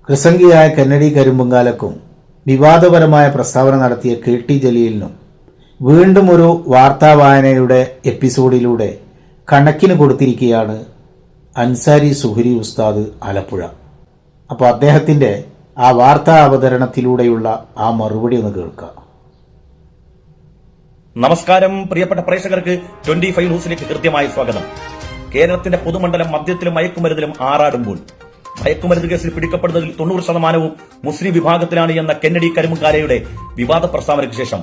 ക്രിസംഗിയായ Kennedy കരിമ്പുങ്കാലക്കും വിവാദപരമായ പ്രസ്താവന നടത്തിയ കെ.ടി. ജലീലിനും വീണ്ടും ഒരു വാർത്താവായനയുടെ എപ്പിസോഡിലൂടെ കണക്കിന് കൊടുത്തിരിക്കുകയാണ് അൻസാരി സുഹരി ഉസ്താദ് ആലപ്പുഴ. അപ്പോൾ അദ്ദേഹത്തിൻ്റെ ആ വാർത്താ അവതരണത്തിലൂടെയുള്ള ആ മറുപടി ഒന്ന് കേൾക്കാം. നമസ്കാരം പ്രിയപ്പെട്ട പ്രേക്ഷകർക്ക് 25 ന്യൂസിലേക്ക് കൃത്യമായ സ്വാഗതം. കേരളത്തിന്റെ പൊതുമണ്ഡലം മദ്യത്തിലും മയക്കുമരുന്നിലും ആറാടുമ്പോൾ മയക്കുമരുന്ന് കേസിൽ പിടിക്കപ്പെടുന്നതിൽ 90% മുസ്ലിം വിഭാഗത്തിലാണ് എന്ന കെന്നഡി കരിമ്പുങ്കാലയുടെ വിവാദ പ്രസ്താവനയ്ക്ക് ശേഷം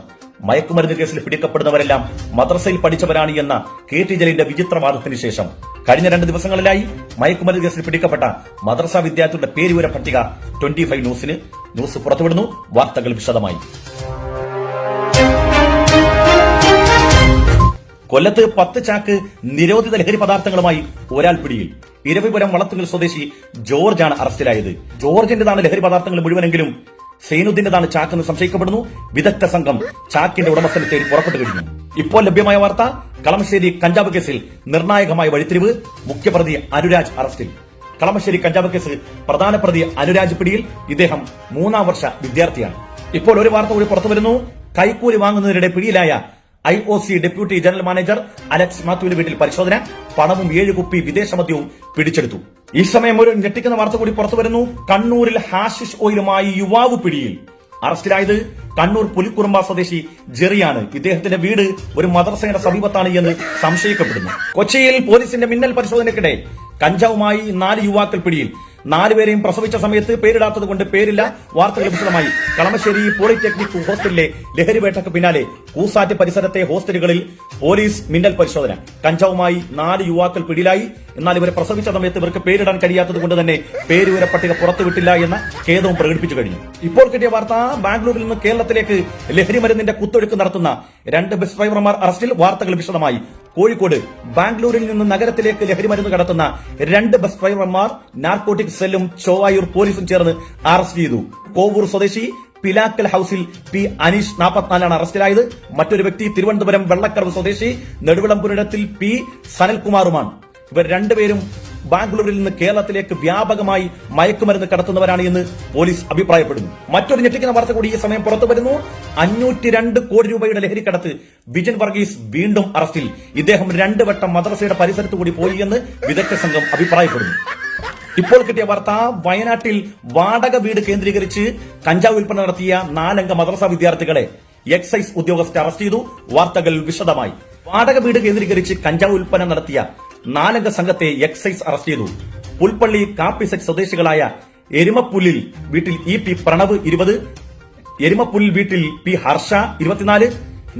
മയക്കുമരുന്ന് കേസിൽ പിടിക്കപ്പെടുന്നവരെല്ലാം മദ്രസയിൽ പഠിച്ചവരാണ് എന്ന കെ.ടി. ജലീലിന്റെ വിചിത്രവാദത്തിന് ശേഷം കഴിഞ്ഞ 2 ദിവസങ്ങളിലായി മയക്കുമരുന്ന് കേസിൽ പിടിക്കപ്പെട്ട മദ്രസ വിദ്യാർത്ഥികളുടെ പേരുവിവര പട്ടിക 25 ന്യൂസ് പുറത്തുവിടുന്നു. വാർത്തകൾ വിശദമായി. കൊല്ലത്ത് 10 ചാക്ക് നിരോധിത ലഹരി പദാർത്ഥങ്ങളുമായി ഒരാൾ പിടിയിൽ. ഇരവിപുരം വളത്തുകൽ സ്വദേശി ജോർജാണ് അറസ്റ്റിലായത്. ജോർജിന്റേതാണ് ലഹരി പദാർത്ഥങ്ങൾ മുഴുവനെങ്കിലും സൈനുദ്ദീന്റേതാണ് ചാക്കെന്ന് സംശയിക്കപ്പെടുന്നു. വിദഗ്ധ സംഘം ചാക്കിന്റെ ഉടമസ്ഥനെ തേടി പുറപ്പെട്ടു കഴിഞ്ഞു. ഇപ്പോൾ ലഭ്യമായ വാർത്ത, കളമശ്ശേരി കഞ്ചാവ് കേസിൽ നിർണായകമായ വഴിത്തിരിവ്. മുഖ്യപ്രതി അനുരാജ് അറസ്റ്റിൽ. കളമശ്ശേരി കഞ്ചാവ് കേസ് പ്രധാന പ്രതി അനുരാജ് പിടിയിൽ. ഇദ്ദേഹം 3ാം വർഷ വിദ്യാർത്ഥിയാണ്. ഇപ്പോൾ ഒരു വാർത്ത കൂടി പുറത്തുവരുന്നു. കൈക്കൂലി വാങ്ങുന്നതിനിടെ പിടിയിലായ IOC deputy general manager Alex മാത്യുവിന്റെ വീട്ടിൽ പരിശോധന. പണവും 7 കുപ്പി വിദേശ മദ്യവും പിടിച്ചെടുത്തു. ഈ സമയം ഒരു ഞെട്ടിക്കുന്ന വാർത്ത കൂടി പുറത്തുവരുന്നു. കണ്ണൂരിൽ ഹാഷിഷ് ഓയിലുമായി യുവാവ് പിടിയിൽ. അറസ്റ്റിലായത് കണ്ണൂർ പുലിക്കുറുമ്പ സ്വദേശി ജെറിയാണ്. ഇദ്ദേഹത്തിന്റെ വീട് ഒരു മദ്രസയുടെ സമീപത്താണ് എന്ന് സംശയിക്കപ്പെടുന്നു. കൊച്ചിയിൽ പോലീസിന്റെ മിന്നൽ പരിശോധനയ്ക്കിടെ കഞ്ചാവുമായി 4 യുവാക്കൾ പിടിയിൽ. 4 പേരെയും പ്രസവിച്ച സമയത്ത് പേരിടാത്തത് കൊണ്ട് പേരില്ല. വാർത്തകൾ വിശദമായി. കളമശ്ശേരി പോളിടെക്നിക് ഹോസ്റ്റലിലെ ലഹരിവേട്ടയ്ക്ക് പിന്നാലെ കൂസാറ്റ് പരിസരത്തെ ഹോസ്റ്റലുകളിൽ പോലീസ് മിന്നൽ പരിശോധന. കഞ്ചാവുമായി 4 യുവാക്കൾ പിടിയിലായി. എന്നാൽ ഇവരെ പ്രസവിച്ച സമയത്ത് ഇവർക്ക് പേരിടാൻ കഴിയാത്തത് കൊണ്ട് തന്നെ പേരുവിവര പട്ടിക പുറത്തുവിട്ടില്ല എന്ന ഖേദവും പ്രകടിപ്പിച്ചു കഴിഞ്ഞു. ഇപ്പോൾ കിട്ടിയ വാർത്ത, ബാംഗ്ലൂരിൽ നിന്ന് കേരളത്തിലേക്ക് ലഹരി മരുന്നിന്റെ കുത്തൊഴുക്ക് നടത്തുന്ന 2 ബസ് ഡ്രൈവർമാർ അറസ്റ്റിൽ. വാർത്തകൾ വിശദമായി. കോഴിക്കോട് ബാംഗ്ലൂരിൽ നിന്ന് നഗരത്തിലേക്ക് ലഹരി മരുന്ന് കടത്തുന്ന 2 ബസ് ഡ്രൈവർമാർ നാർക്കോട്ടിക് സെല്ലും ചോവായൂർ പോലീസും ചേർന്ന് അറസ്റ്റ് ചെയ്തു. കോവൂർ സ്വദേശി പിലാക്കൽ ഹൌസിൽ പി അനീഷ് 44 അറസ്റ്റിലായത്. മറ്റൊരു വ്യക്തി തിരുവനന്തപുരം വെള്ളക്കടവ് സ്വദേശി നെടുവിളംപുരത്തിൽ പി സനൽകുമാറുമാണ്. ഇവർ 2 പേരും ബാംഗ്ലൂരിൽ നിന്ന് കേരളത്തിലേക്ക് വ്യാപകമായി മയക്കുമരുന്ന് കടത്തുന്നവരാണ് എന്ന് പോലീസ് അഭിപ്രായപ്പെടുന്നു. മറ്റൊരു ഞെട്ടിക്കുന്ന വാർത്ത കൂടി ഈ സമയം പുറത്തു വരുന്നു. 502 കോടി രൂപയുടെ ലഹരിക്കടത്ത്. വിജൻ വർഗീസ് വീണ്ടും അറസ്റ്റിൽ. ഇദ്ദേഹം 2 വട്ടം മദ്രസയുടെ പരിസരത്ത് കൂടി പോയി എന്ന് വിദഗ്ധ സംഘം അഭിപ്രായപ്പെടുന്നു. ഇപ്പോൾ കിട്ടിയ വാർത്ത, വയനാട്ടിൽ വാടക വീട് കേന്ദ്രീകരിച്ച് കഞ്ചാവ് വിൽപ്പന നടത്തിയ 4 അംഗ മദ്രസ വിദ്യാർത്ഥികളെ എക്സൈസ് ഉദ്യോഗസ്ഥർ അറസ്റ്റ് ചെയ്തു. വാർത്തകൾ വിശദമായി. വാടക വീട് കേന്ദ്രീകരിച്ച് കഞ്ചാവ് വിൽപ്പന നടത്തിയ 4 അംഗ സംഘത്തെ എക്സൈസ് അറസ്റ്റ് ചെയ്തു. പുൽപ്പള്ളി കാപ്പിസെറ്റ് സ്വദേശികളായ എരുമപ്പുല്ലിൽ വീട്ടിൽ EP പ്രണവ് 20, എരുമപ്പുല്ലിൽ വീട്ടിൽ P ഹർഷ 24,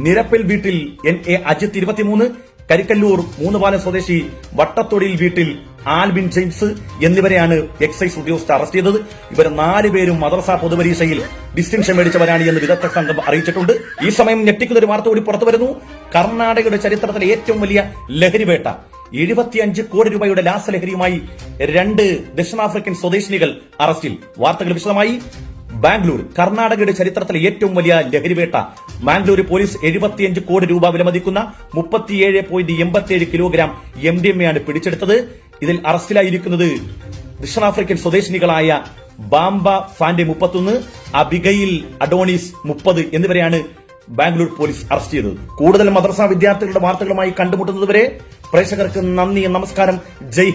നിരപ്പിൽ വീട്ടിൽ NA അജിത്ത് 23, കരിക്കല്ലൂർ 3 പാലം സ്വദേശി വട്ടത്തൊടിയിൽ വീട്ടിൽ ആൽബിൻ ജെയിംസ് എന്നിവരെയാണ് എക്സൈസ് ഉദ്യോഗസ്ഥർ അറസ്റ്റ് ചെയ്തത്. ഇവർ 4 പേരും മദ്രസ പൊതുപരീക്ഷയിൽ ഡിസ്റ്റിങ്ഷൻ മേടിച്ചവരാണ് എന്ന് വിദഗ്ധ സംഘം അറിയിച്ചിട്ടുണ്ട്. ഈ സമയം ഞെട്ടിക്കുന്ന ഒരു വാർത്ത കൂടി പുറത്തുവരുന്നു. കർണാടകയുടെ ചരിത്രത്തിലെ ഏറ്റവും വലിയ ലഹരിവേട്ട. 75 കോടി രൂപയുടെ രാസലഹരിയുമായി 2 ദക്ഷിണാഫ്രിക്കൻ സ്വദേശിനികൾ അറസ്റ്റിൽ. വാർത്തകൾ വിശദമായി. ബാംഗ്ലൂർ, കർണാടകയുടെ ചരിത്രത്തിലെ ഏറ്റവും വലിയ ലഹരിവേട്ട. ബാംഗ്ലൂർ പോലീസ് 75 കോടി രൂപ വിലമതിക്കുന്ന 37.87 കിലോഗ്രാം MDMA ആണ് പിടിച്ചെടുത്തത്. ഇതിൽ അറസ്റ്റിലായിരിക്കുന്നത് ദക്ഷിണാഫ്രിക്കൻ സ്വദേശിനികളായ ബാംബ ഫാൻഡെ 31, അബിഗയിൽ അഡോണിസ് 30 എന്നിവരെയാണ് ബാംഗ്ലൂർ പോലീസ് അറസ്റ്റ് ചെയ്തത്. കൂടുതൽ മദ്രസ വിദ്യാർത്ഥികളുടെ വാർത്തകളുമായി കണ്ടുമുട്ടുന്നതുവരെ പ്രേക്ഷകർക്ക് നന്ദി, നമസ്കാരം, ജയ്.